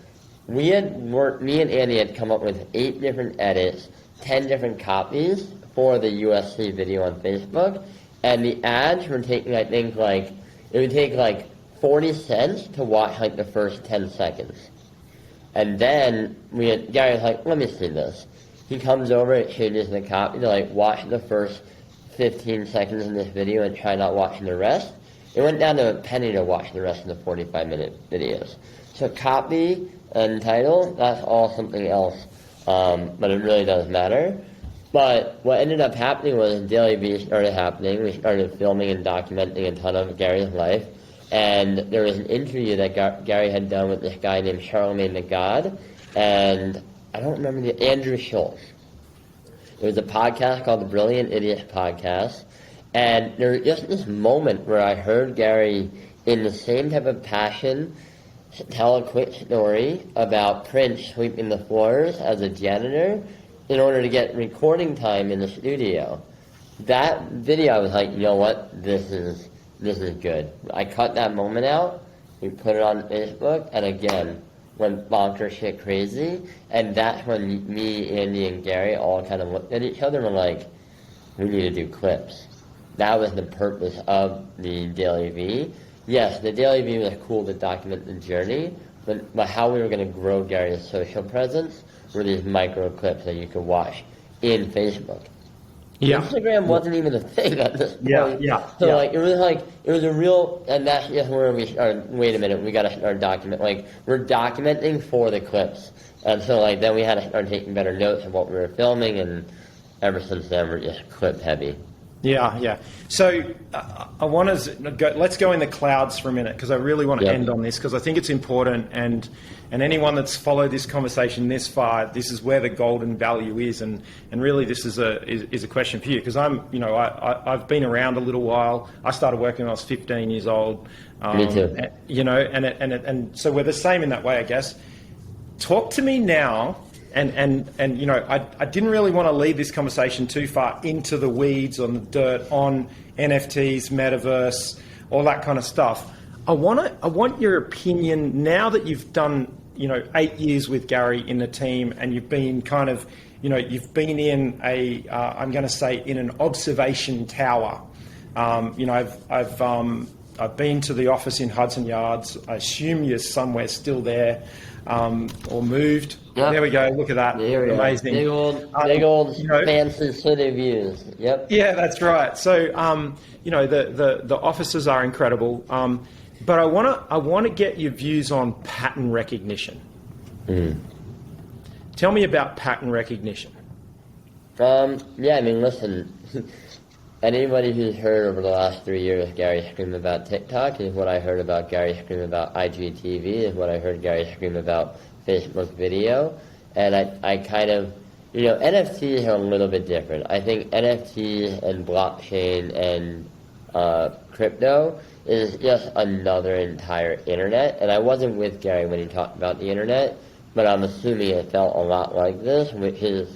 me and Andy had come up with 8 different edits, 10 different copies for the USC video on Facebook. and the ads were taking, I think, like, it would take like 40 cents to watch like the first 10 seconds. And then Gary was like, let me see this. He comes over and changes the copy to like watch the first 15 seconds in this video and try not watching the rest. It went down to a penny to watch the rest of the 45-minute videos. So copy and title, that's all something else, but it really does matter. But what ended up happening was DailyVee started happening. We started filming and documenting a ton of Gary's life. And there was an interview that Gary had done with this guy named Charlemagne the God, and I don't remember Andrew Schultz. It was a podcast called the Brilliant Idiots Podcast, and there was just this moment where I heard Gary, in the same type of passion, tell a quick story about Prince sweeping the floors as a janitor in order to get recording time in the studio. That video, I was like, you know what, this is good. I cut that moment out, we put it on Facebook, and again, went bonkers shit crazy, and that's when me, Andy, and Gary all kind of looked at each other and were like, we need to do clips. That was the purpose of the DailyVee. Yes, the DailyVee was cool to document the journey, but how we were going to grow Gary's social presence were these micro clips that you could watch in Facebook. Yeah. Instagram wasn't even a thing at this point. So like it was a real, and that's just where we started. Wait a minute, we got to start we're documenting for the clips, and so like then we had to start taking better notes of what we were filming, and ever since then we're just clip heavy. Yeah. So I want to let's go in the clouds for a minute, because I really want to end on this, because I think it's important, and anyone that's followed this conversation this far, this is where the golden value is, and really this is a question for you, because I've been around a little while. I started working when I was 15 years old. Me too. And so we're the same in that way, I guess. Talk to me now. And I didn't really want to lead this conversation too far into the weeds, on the dirt, on NFTs, metaverse, all that kind of stuff. I want your opinion now that you've done 8 years with Gary in the team, and you've been kind of you've been in I'm going to say in an observation tower. I've been to the office in Hudson Yards. I assume you're somewhere still there, or moved. Yep. There we go. Look at that. Amazing. Big old fancy city views. Yep. Yeah, that's right. So, the offices are incredible. But I want to get your views on pattern recognition. Tell me about pattern recognition. Listen. Anybody who's heard over the last 3 years Gary scream about TikTok is what I heard about Gary scream about IGTV, is what I heard Gary scream about Facebook video. And I kind of, NFTs are a little bit different. I think NFTs and blockchain and crypto is just another entire internet. And I wasn't with Gary when he talked about the internet, but I'm assuming it felt a lot like this, which is,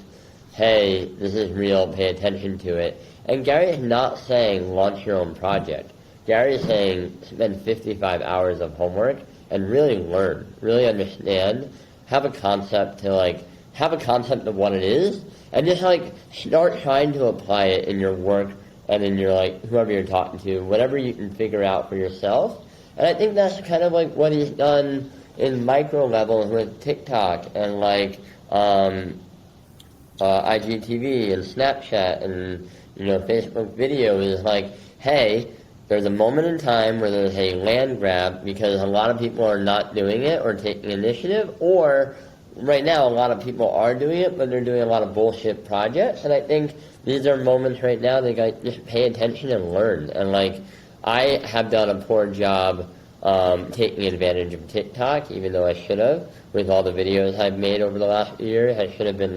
hey, this is real, pay attention to it. And Gary is not saying launch your own project. Gary is saying spend 55 hours of homework and really learn, really understand, have a concept of what it is, and just start trying to apply it in your work and in your whoever you're talking to, whatever you can figure out for yourself. And I think that's kind of what he's done in micro levels with TikTok and IGTV and Snapchat and Facebook video is hey, there's a moment in time where there's a land grab because a lot of people are not doing it or taking initiative, or right now a lot of people are doing it, but they're doing a lot of bullshit projects. And I think these are moments right now that just pay attention and learn. And I have done a poor job taking advantage of TikTok, even though I should have, with all the videos I've made over the last year. I should have been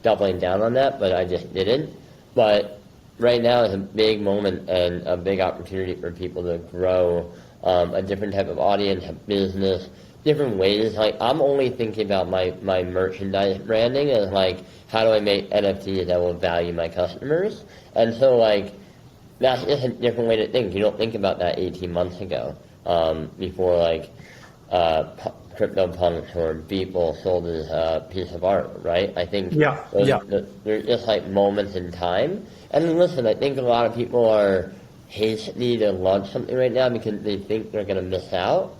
doubling down on that, but I just didn't. But right now is a big moment and a big opportunity for people to grow a different type of audience, a business, different ways. I'm only thinking about my merchandise branding as how do I make NFTs that will value my customers? And so that's just a different way to think. You don't think about that 18 months ago before CryptoPunks or Beeple sold as a piece of art, right? I think they're just moments in time. And listen, I think a lot of people are hasty to launch something right now because they think they're going to miss out.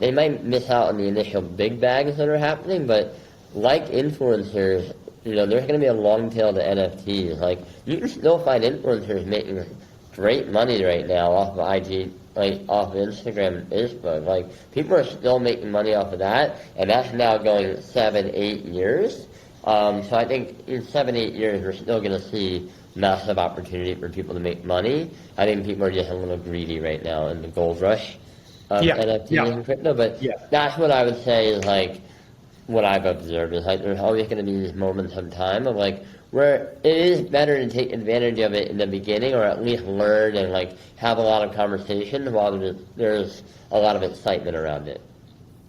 They might miss out on the initial big bags that are happening, but like influencers, there's going to be a long tail to NFTs. Like, you can still find influencers making great money right now off of IG, like off of Instagram and Facebook. Like, people are still making money off of that, and that's now going 7-8 years. So I think in 7-8 years, we're still going to see massive opportunity for people to make money. I think people are just a little greedy right now in the gold rush of NFTs and crypto. But that's what I would say is like what I've observed is like there's always going to be these moments of time of like where it is better to take advantage of it in the beginning, or at least learn and like have a lot of conversation while there's a lot of excitement around it.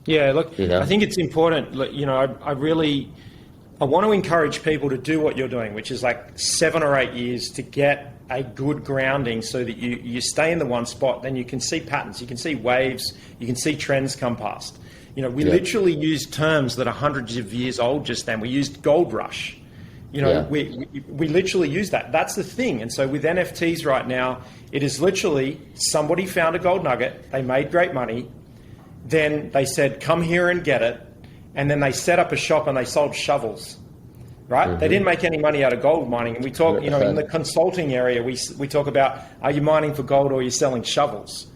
Yeah, look, I think it's important. I want to encourage people to do what you're doing, which is like 7 or 8 years to get a good grounding so that you stay in the one spot. Then you can see patterns, you can see waves, you can see trends come past. We literally used terms that are hundreds of years old just then. We used gold rush. We literally use that. That's the thing. And so with NFTs right now, it is literally somebody found a gold nugget, they made great money, then they said, come here and get it. And then they set up a shop and they sold shovels, right? Mm-hmm. They didn't make any money out of gold mining. And we talk, in the consulting area, we talk about, are you mining for gold or are you selling shovels?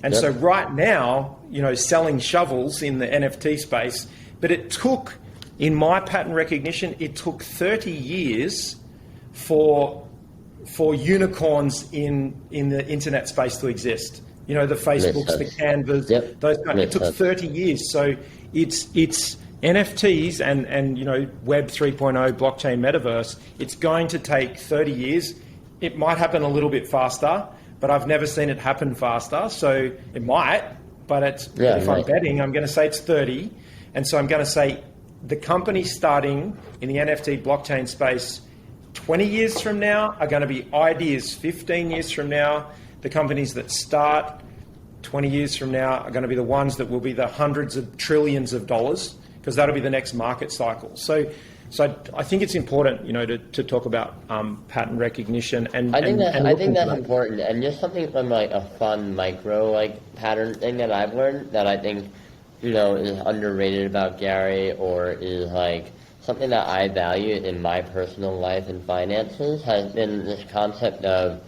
And so right now, selling shovels in the NFT space, but it took, in my pattern recognition, it took 30 years for unicorns in the internet space to exist. The Facebooks, the Canvas, those kind. It took 30 years. So it's NFTs and Web 3.0, blockchain, metaverse. It's going to take 30 years. It might happen a little bit faster, but I've never seen it happen faster. So it might, but if I'm betting, I'm going to say it's 30. And so I'm going to say the companies starting in the NFT blockchain space 20 years from now are going to be ideas 15 years from now. The companies that start 20 years from now are going to be the ones that will be the hundreds of trillions of dollars, because that'll be the next market cycle. So I think it's important, to talk about pattern recognition and I think that's important, and just something from like a fun micro pattern thing that I've learned that I think is underrated about Gary, or is like something that I value in my personal life and finances, has been this concept of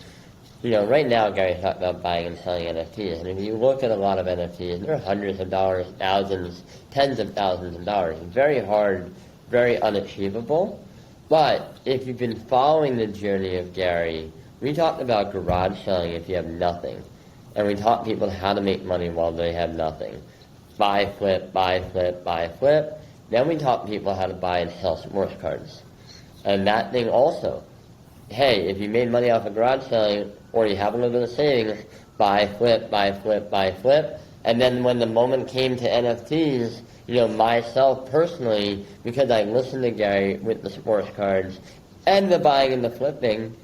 right now Gary's talking about buying and selling NFTs, and if you look at a lot of NFTs, they're hundreds of dollars, thousands, tens of thousands of dollars. Very hard, very unachievable. But if you've been following the journey of Gary, we talked about garage selling if you have nothing, and we taught people how to make money while they have nothing. Buy, flip, buy, flip, buy, flip. Then we taught people how to buy and sell sports cards. And that thing also, hey, if you made money off of garage selling, or you have a little bit of savings, buy, flip, buy, flip, buy, flip. And then when the moment came to NFTs, myself personally, because I listened to Gary with the sports cards and the buying and the flipping,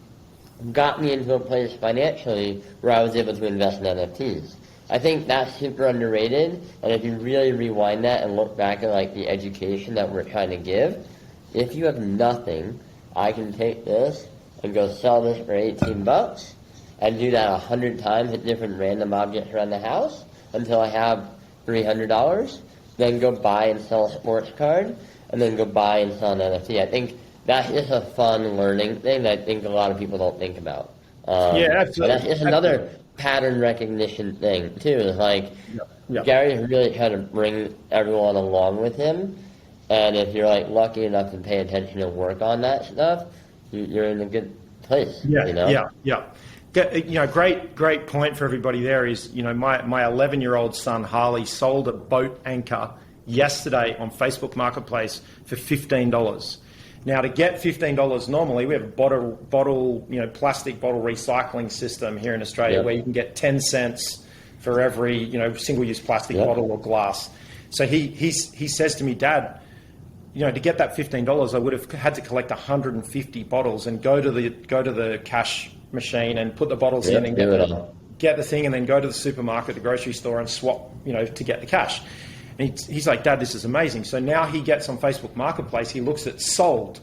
got me into a place financially where I was able to invest in NFTs. I think that's super underrated, and if you really rewind that and look back at the education that we're trying to give, if you have nothing, I can take this and go sell this for $18 and do that 100 times at different random objects around the house until I have $300, then go buy and sell a sports card, and then go buy and sell an NFT. I think that's just a fun learning thing that I think a lot of people don't think about. Absolutely. That's just another pattern recognition thing, too. It's Gary's really trying to bring everyone along with him, and if you're lucky enough to pay attention and work on that stuff, you're in a good place. Great point for everybody there is, my 11-year-old son, Harley, sold a boat anchor yesterday on Facebook Marketplace for $15. Now, to get $15 normally, we have a plastic bottle recycling system here in Australia where you can get 10 cents for every, single-use plastic bottle or glass. So he says to me, Dad, to get that $15, I would have had to collect 150 bottles and go to the cash machine and put the bottles in and get the thing, and then go to the supermarket, the grocery store, and swap, to get the cash. And he's like, Dad, this is amazing. So now he gets on Facebook Marketplace, he looks at sold.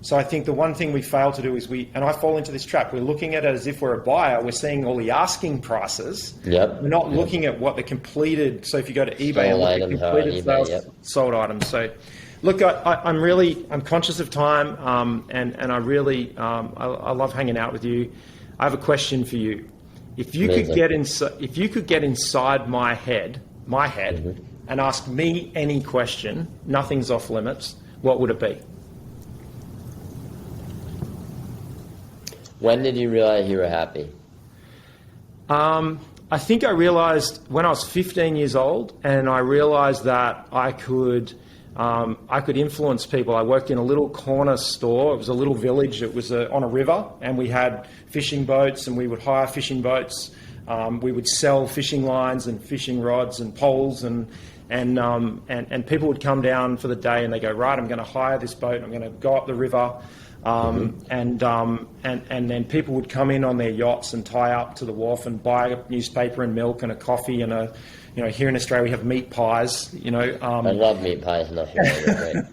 So I think the one thing we fail to do is and I fall into this trap, we're looking at it as if we're a buyer, we're seeing all the asking prices. Yep. We're not looking at what the completed, so if you go to eBay and look at completed sales, sold items. So look, I'm conscious of time, and I really, I love hanging out with you. I have a question for you. If you could get inside my head, and ask me any question, nothing's off limits, what would it be? When did you realize you were happy? I think I realized when I was 15 years old, and I realized that I could influence people. I worked in a little corner store. It was a little village. It was on a river, and we had fishing boats, and we would hire fishing boats. We would sell fishing lines and fishing rods and poles, and people would come down for the day, and they go, right, I'm going to hire this boat. I'm going to go up the river. And then people would come in on their yachts and tie up to the wharf and buy a newspaper and milk and a coffee and here in Australia we have meat pies. I love meat pies in Australia.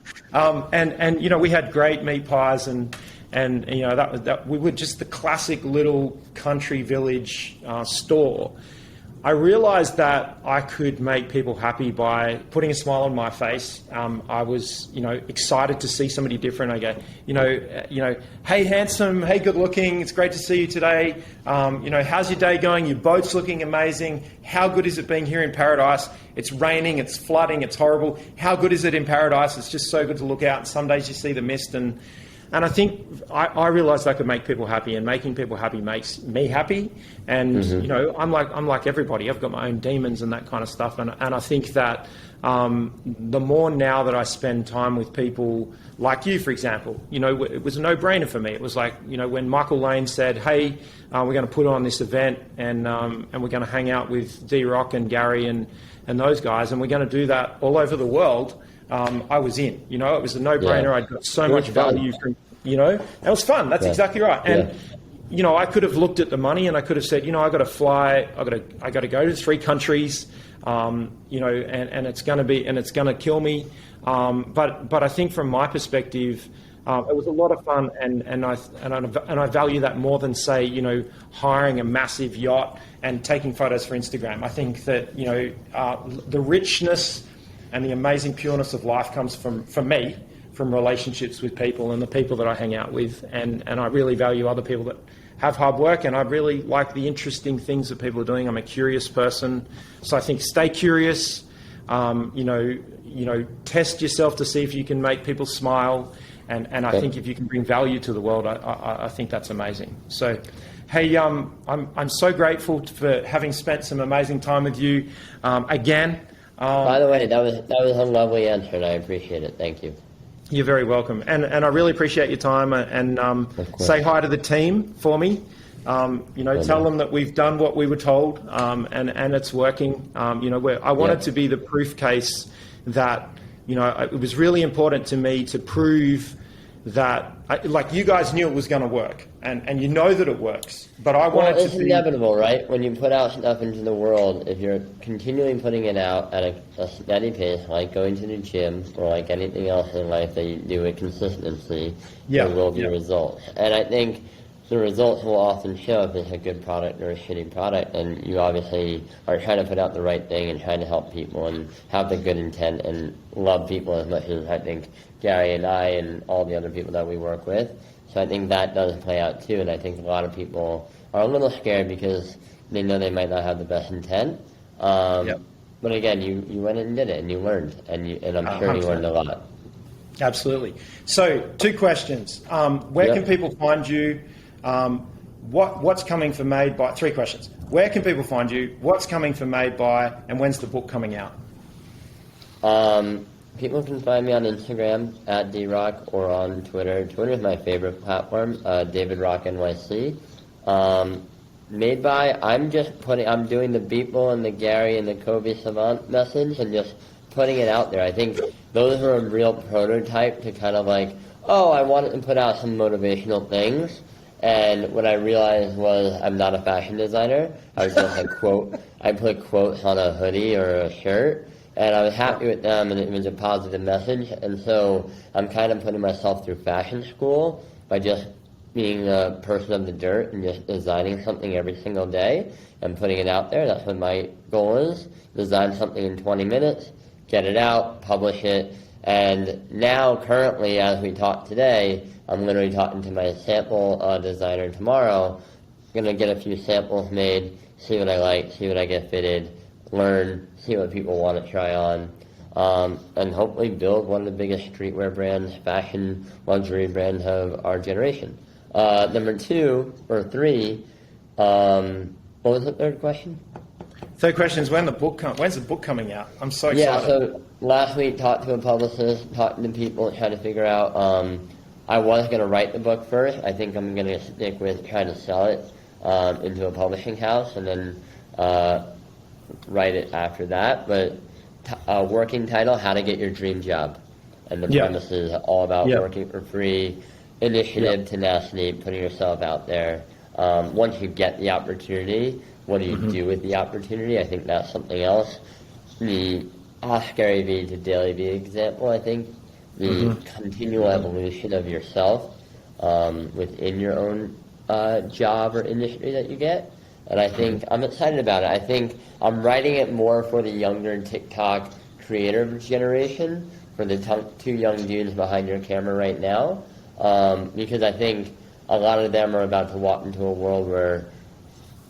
And we had great meat pies and that we were just the classic little country village store. I realized that I could make people happy by putting a smile on my face. I was, excited to see somebody different. I go, hey, handsome, hey, good looking. It's great to see you today. How's your day going? Your boat's looking amazing. How good is it being here in paradise? It's raining, it's flooding, it's horrible. How good is it in paradise? It's just so good to look out. And some days you see the mist and I think I realized I could make people happy, and making people happy makes me happy. And I'm like everybody. I've got my own demons and that kind of stuff. And I think that the more now that I spend time with people like you, for example, it was a no-brainer for me. It was like when Michael Lane said, "Hey, we're going to put on this event, and we're going to hang out with D-Rock and Gary and those guys, and we're going to do that all over the world." I was in, it was a no-brainer. Yeah. I got so much value from, it was fun. That's exactly right. And, I could have looked at the money and I could have said, I got to fly, I got to go to 3 countries, and it's going to kill me. But I think from my perspective, it was a lot of fun, and I value that more than, say, hiring a massive yacht and taking photos for Instagram. I think that, the richness and the amazing pureness of life comes from me, from relationships with people and the people that I hang out with. And I really value other people that have hard work, and I really like the interesting things that people are doing. I'm a curious person. So I think stay curious, test yourself to see if you can make people smile. And I think if you can bring value to the world, I think that's amazing. So, hey, I'm so grateful for having spent some amazing time with you again. By the way, that was a lovely answer, and I appreciate it. Thank you. You're very welcome, and I really appreciate your time. And say hi to the team for me. Tell them that we've done what we were told, and it's working. I wanted to be the proof case that it was really important to me to prove that, you guys knew it was going to work, and that it works. But I wanted to be... It's inevitable, right? When you put out stuff into the world, if you're continually putting it out at a steady pace, like going to the gym or like anything else in life that you do with consistency, there will be results. And I think the results will often show if it's a good product or a shitty product, and you obviously are trying to put out the right thing and trying to help people and have the good intent and love people as much as I think Gary and I and all the other people that we work with. So I think that does play out too, and I think a lot of people are a little scared because they know they might not have the best intent. But again, you went and did it, and you learned, and I'm sure you learned a lot. Absolutely. So 2 questions. Where can people find you? What's coming for Made By? 3 questions. Where can people find you? What's coming for Made By? And when's the book coming out? People can find me on Instagram at DRock or on Twitter. Twitter is my favorite platform, David Rock NYC. Made By, I'm doing the Beeple and the Gary and the Kobe Savant message and just putting it out there. I think those are a real prototype to kind of I wanted to put out some motivational things. And what I realized was I'm not a fashion designer. I was just I put quotes on a hoodie or a shirt, and I was happy with them, and it was a positive message. And so I'm kind of putting myself through fashion school by just being a person of the dirt and just designing something every single day and putting it out there. That's what my goal is. Design something in 20 minutes, get it out, publish it. And now, currently, as we talk today, I'm literally talking to my sample designer tomorrow. I'm going to get a few samples made, see what I like, see what I get fitted, learn, see what people want to try on, and hopefully build one of the biggest streetwear brands, fashion, luxury brands of our generation. Number 2 or 3, what was the third question? Third question is when's the book coming out? I'm so excited. Yeah, so last week talked to a publicist, talking to people, trying to figure out, I was going to write the book first. I think I'm going to stick with trying to sell it into a publishing house and then write it after that. But working title, How to Get Your Dream Job. And the premise is all about working for free, initiative, tenacity, putting yourself out there. Once you get the opportunity, what do you do with the opportunity? I think that's something else. The Gary Vee to DailyVee example, I think, the continual evolution of yourself within your own job or industry that you get. And I think I'm excited about it. I think I'm writing it more for the younger TikTok creator generation, for the 2 young dudes behind your camera right now, because I think a lot of them are about to walk into a world where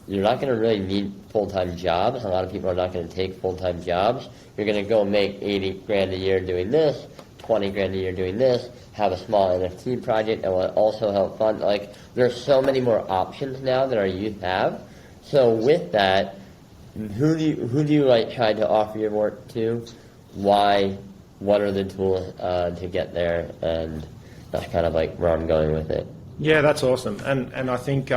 you're not going to really need full-time jobs. A lot of people are not going to take full-time jobs. You're going to go make 80 grand a year doing this, 20 grand a year doing this, have a small NFT project that will also help fund. Like, there's so many more options now that our youth have. So with that, who do you like try to offer your work to? Why? What are the tools to get there? And that's kind of like where I'm going with it. Yeah, that's awesome. And I think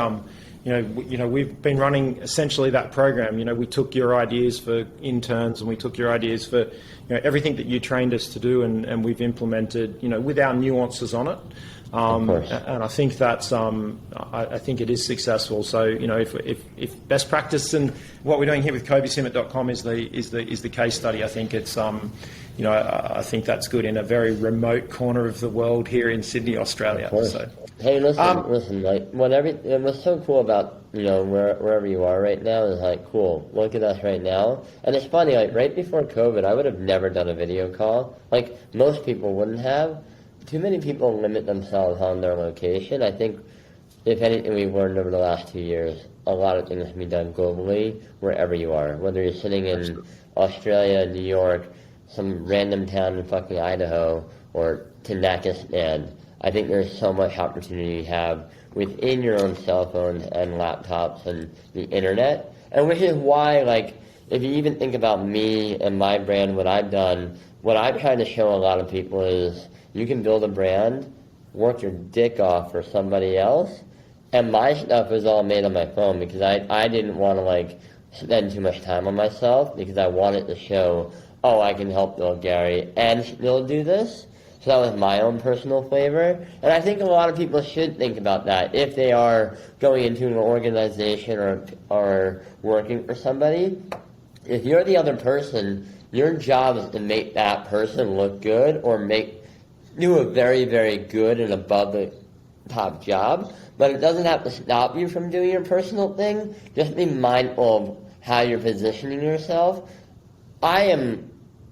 we've been running essentially that program. We took your ideas for interns and we took your ideas for everything that you trained us to do, and we've implemented with our nuances on it. And I think that's I think it is successful. So if best practice and what we're doing here with KobeSummit.com is the case study, I think it's I think that's good in a very remote corner of the world here in Sydney, Australia. So. Hey, listen. Like what's so cool about wherever you are right now is like, cool. Look at us right now, and it's funny. Like right before COVID, I would have never done a video call. Like most people wouldn't have. Too many people limit themselves on their location. I think, if anything, we've learned over the last 2 years, a lot of things can be done globally, wherever you are. Whether you're sitting in Australia, New York, some random town in fucking Idaho, or Tenacity, I think there's so much opportunity you have within your own cell phones and laptops and the internet. And which is why, like, if you even think about me and my brand, what I've done, what I've tried to show a lot of people is you can build a brand, work your dick off for somebody else, and my stuff is all made on my phone because I didn't want to, like, spend too much time on myself because I wanted to show, oh, I can help build Gary and still do this. So that was my own personal flavor. And I think a lot of people should think about that if they are going into an organization or working for somebody. If you're the other person, your job is to make that person look good or do a very, very good and above the top job. But it doesn't have to stop you from doing your personal thing. Just be mindful of how you're positioning yourself.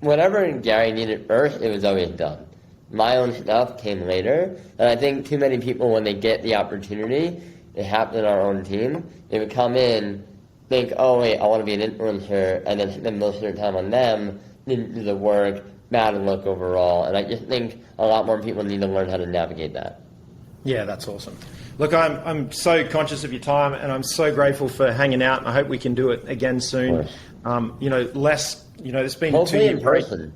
Whatever Gary needed first, it was always done. My own stuff came later, and I think too many people, when they get the opportunity, it happened in our own team, they would come in, think, oh wait, I want to be an influencer, and then spend most of their time on them, didn't do the work, bad look overall, and I just think a lot more people need to learn how to navigate that. Yeah, that's awesome. Look, I'm so conscious of your time, and I'm so grateful for hanging out, and I hope we can do it again soon. It's been hopefully 2 years. In person.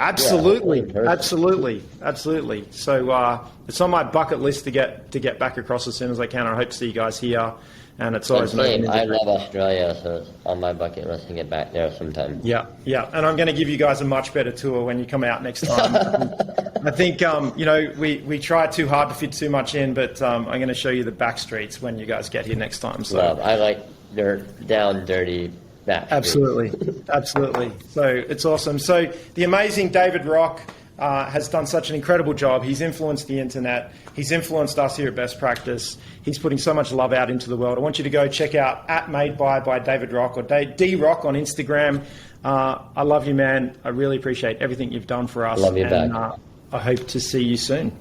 Absolutely, Yeah, absolutely. So it's on my bucket list to get back across as soon as I can. I hope to see you guys here, and it's always amazing. I love Australia, so it's on my bucket list to get back there sometime. Yeah, and I'm going to give you guys a much better tour when you come out next time. I think we try too hard to fit too much in, but I'm going to show you the back streets when you guys get here next time. So I like dirt down, dirty back. Absolutely. So it's awesome. So the amazing David Rock has done such an incredible job. He's influenced the internet. He's influenced us here at Best Practice. He's putting so much love out into the world. I want you to go check out @MadeBy David Rock or D-Rock on Instagram. I love you, man. I really appreciate everything you've done for us. Love you and, back. I hope to see you soon.